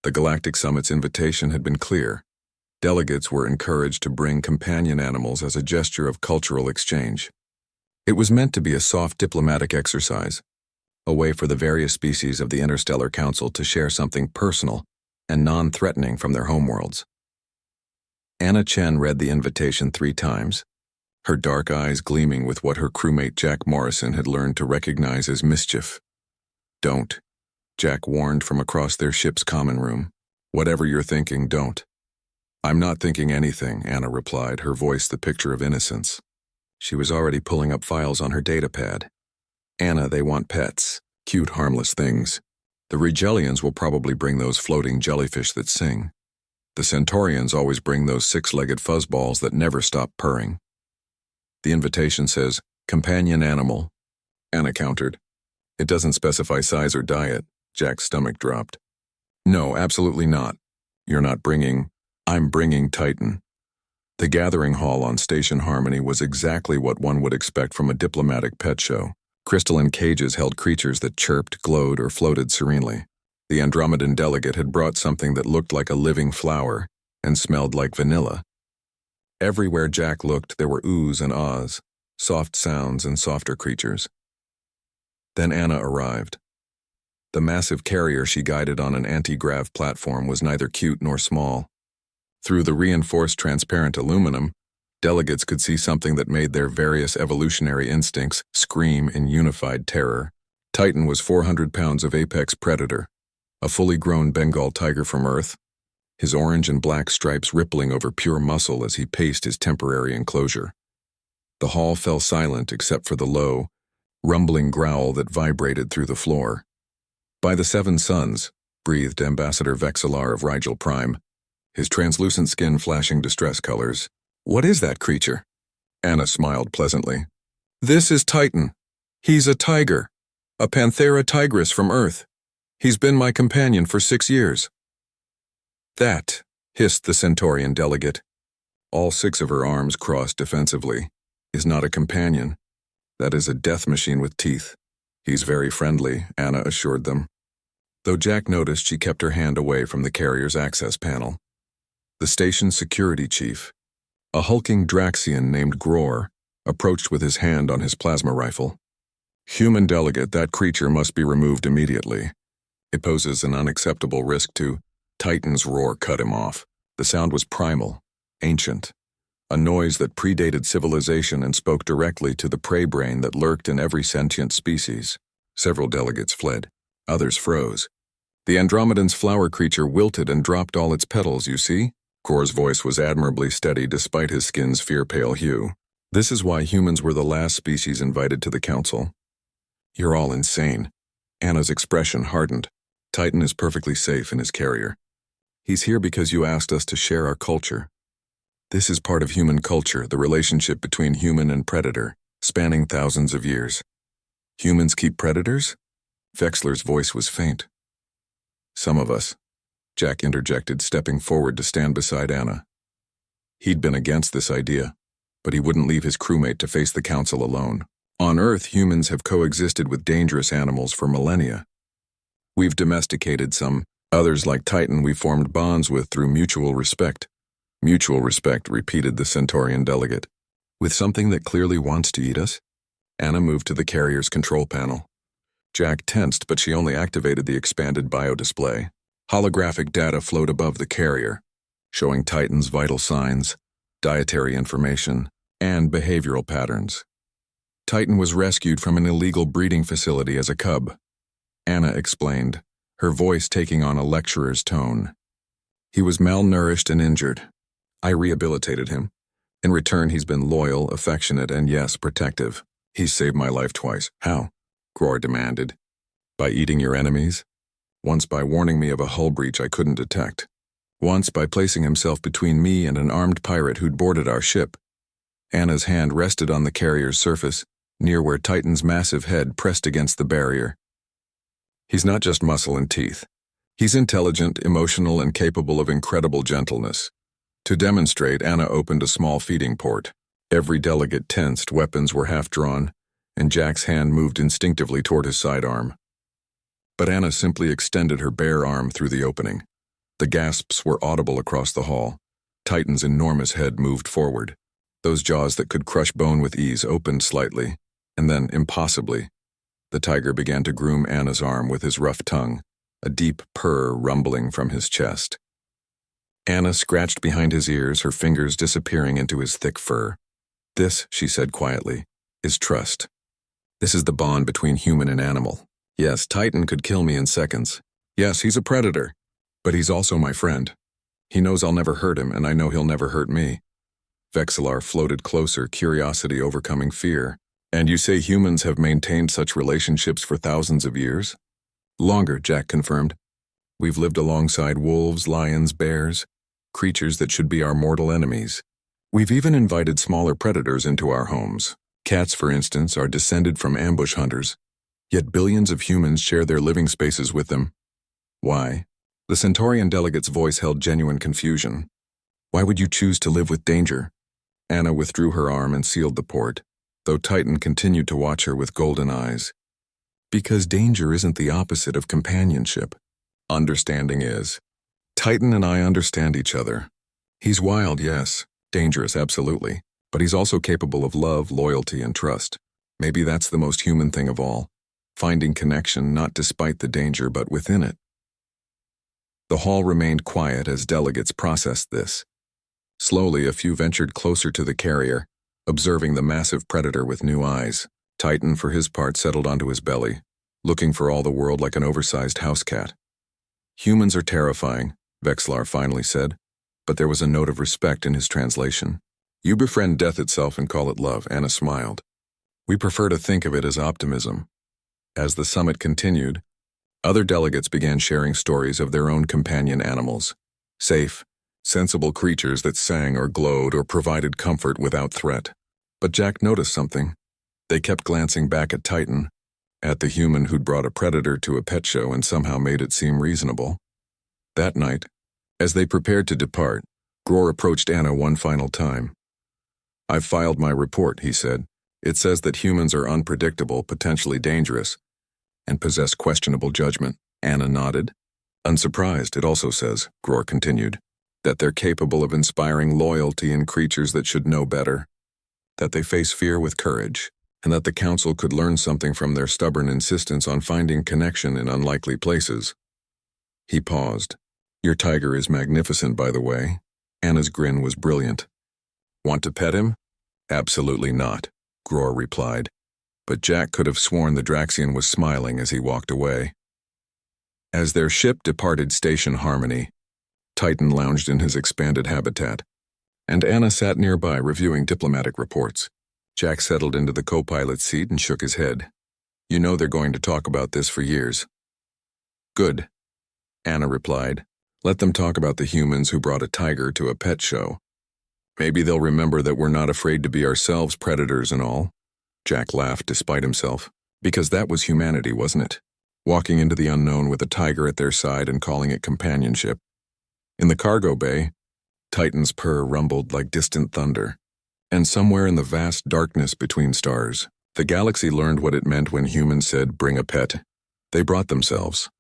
The Galactic Summit's invitation had been clear. Delegates were encouraged to bring companion animals as a gesture of cultural exchange. It was meant to be a soft diplomatic exercise, a way for the various species of the Interstellar Council to share something personal and non-threatening from their homeworlds. Anna Chen read the invitation 3 times, her dark eyes gleaming with what her crewmate Jack Morrison had learned to recognize as mischief. "Don't," Jack warned from across their ship's common room. "Whatever you're thinking, don't." "I'm not thinking anything," Anna replied, her voice the picture of innocence. She was already pulling up files on her datapad. "Anna, they want pets. Cute, harmless things. The Regellians will probably bring those floating jellyfish that sing. The Centaurians always bring those 6-legged fuzzballs that never stop purring." The invitation says, "companion animal," Anna countered. "It doesn't specify size or diet." Jack's stomach dropped. "No, absolutely not. You're not bringing... I'm bringing Titan." The gathering hall on Station Harmony was exactly what one would expect from a diplomatic pet show. Crystalline cages held creatures that chirped, glowed, or floated serenely. The Andromedan delegate had brought something that looked like a living flower and smelled like vanilla. Everywhere Jack looked, there were oohs and ahs, soft sounds and softer creatures. Then Anna arrived. The massive carrier she guided on an anti-grav platform was neither cute nor small. Through the reinforced transparent aluminum, delegates could see something that made their various evolutionary instincts scream in unified terror. Titan was 400 pounds of apex predator, a fully grown Bengal tiger from Earth, his orange and black stripes rippling over pure muscle as he paced his temporary enclosure. The hall fell silent except for the low, rumbling growl that vibrated through the floor. "By the 7 suns," breathed Ambassador Vexillar of Rigel Prime, his translucent skin flashing distress colors. "What is that creature?" Anna smiled pleasantly. "This is Titan. He's a tiger, a Panthera tigris from Earth. He's been my companion for 6 years. "That," hissed the Centaurian delegate, all 6 of her arms crossed defensively, "is not a companion. That is a death machine with teeth. He's very friendly," Anna assured them. Though Jack noticed she kept her hand away from the carrier's access panel. The station's security chief, a hulking Draxian named Gror, approached with his hand on his plasma rifle. "Human delegate, that creature must be removed immediately. It poses an unacceptable risk to..." Titan's roar cut him off. The sound was primal, ancient, a noise that predated civilization and spoke directly to the prey brain that lurked in every sentient species. Several delegates fled. Others froze. "The Andromedan's flower creature wilted and dropped all its petals, you see?" Gror's voice was admirably steady despite his skin's fear-pale hue. "This is why humans were the last species invited to the council." "You're all insane." Anna's expression hardened. "Titan is perfectly safe in his carrier. He's here because you asked us to share our culture. This is part of human culture, the relationship between human and predator, spanning thousands of years." "Humans keep predators?" Vexler's voice was faint. "Some of us," Jack interjected, stepping forward to stand beside Anna. He'd been against this idea, but he wouldn't leave his crewmate to face the council alone. "On Earth, humans have coexisted with dangerous animals for millennia. We've domesticated some. Others, like Titan, we formed bonds with through mutual respect." "Mutual respect," repeated the Centaurian delegate. "With something that clearly wants to eat us?" Anna moved to the carrier's control panel. Jack tensed, but she only activated the expanded biodisplay. Holographic data flowed above the carrier, showing Titan's vital signs, dietary information, and behavioral patterns. Titan was rescued from an illegal breeding facility as a cub, Anna explained, her voice taking on a lecturer's tone. "He was malnourished and injured. I rehabilitated him. In return, he's been loyal, affectionate, and yes, protective. He's saved my life twice." "How?" Gror demanded. "By eating your enemies. Once by warning me of a hull breach I couldn't detect. Once by placing himself between me and an armed pirate who'd boarded our ship." Anna's hand rested on the carrier's surface, near where Titan's massive head pressed against the barrier. "He's not just muscle and teeth. He's intelligent, emotional, and capable of incredible gentleness." To demonstrate, Anna opened a small feeding port. Every delegate tensed, weapons were half drawn, and Jack's hand moved instinctively toward his sidearm. But Anna simply extended her bare arm through the opening. The gasps were audible across the hall. Titan's enormous head moved forward. Those jaws that could crush bone with ease opened slightly, and then, impossibly, the tiger began to groom Anna's arm with his rough tongue, a deep purr rumbling from his chest. Anna scratched behind his ears, her fingers disappearing into his thick fur. "This," she said quietly, "is trust. This is the bond between human and animal. Yes, Titan could kill me in seconds. Yes, he's a predator, but he's also my friend. He knows I'll never hurt him, and I know he'll never hurt me." Vexilar floated closer, curiosity overcoming fear. "And you say humans have maintained such relationships for thousands of years?" "Longer," Jack confirmed. "We've lived alongside wolves, lions, bears, creatures that should be our mortal enemies. We've even invited smaller predators into our homes. Cats, for instance, are descended from ambush hunters, yet billions of humans share their living spaces with them. Why?" The Centaurian delegate's voice held genuine confusion. "Why would you choose to live with danger?" Anna withdrew her arm and sealed the port, though Titan continued to watch her with golden eyes. "Because danger isn't the opposite of companionship. Understanding is. Titan and I understand each other. He's wild, yes, dangerous, absolutely, but he's also capable of love, loyalty, and trust. Maybe that's the most human thing of all, finding connection not despite the danger but within it." The hall remained quiet as delegates processed this. Slowly, a few ventured closer to the carrier, observing the massive predator with new eyes. Titan, for his part, settled onto his belly, looking for all the world like an oversized house cat. "Humans are terrifying," Vexilar finally said, but there was a note of respect in his translation. "You befriend death itself and call it love," Anna smiled. "We prefer to think of it as optimism." As the summit continued, other delegates began sharing stories of their own companion animals. Safe, sensible creatures that sang or glowed or provided comfort without threat. But Jack noticed something. They kept glancing back at Titan, at the human who'd brought a predator to a pet show and somehow made it seem reasonable. That night, as they prepared to depart, Gror approached Anna one final time. "I've filed my report," he said. "It says that humans are unpredictable, potentially dangerous, and possess questionable judgment." Anna nodded. "Unsurprised, it also says," Gror continued, "that they're capable of inspiring loyalty in creatures that should know better, that they face fear with courage, and that the Council could learn something from their stubborn insistence on finding connection in unlikely places." He paused. "Your tiger is magnificent, by the way." Anna's grin was brilliant. "Want to pet him?" "Absolutely not," Gror replied. But Jack could have sworn the Draxian was smiling as he walked away. As their ship departed Station Harmony, Titan lounged in his expanded habitat, and Anna sat nearby reviewing diplomatic reports. Jack settled into the co-pilot's seat and shook his head. "You know they're going to talk about this for years." "Good," Anna replied. "Let them talk about the humans who brought a tiger to a pet show. Maybe they'll remember that we're not afraid to be ourselves predators and all." Jack laughed despite himself, because that was humanity, wasn't it? Walking into the unknown with a tiger at their side and calling it companionship. In the cargo bay, Titan's purr rumbled like distant thunder. And somewhere in the vast darkness between stars, the galaxy learned what it meant when humans said, "Bring a pet." They brought themselves.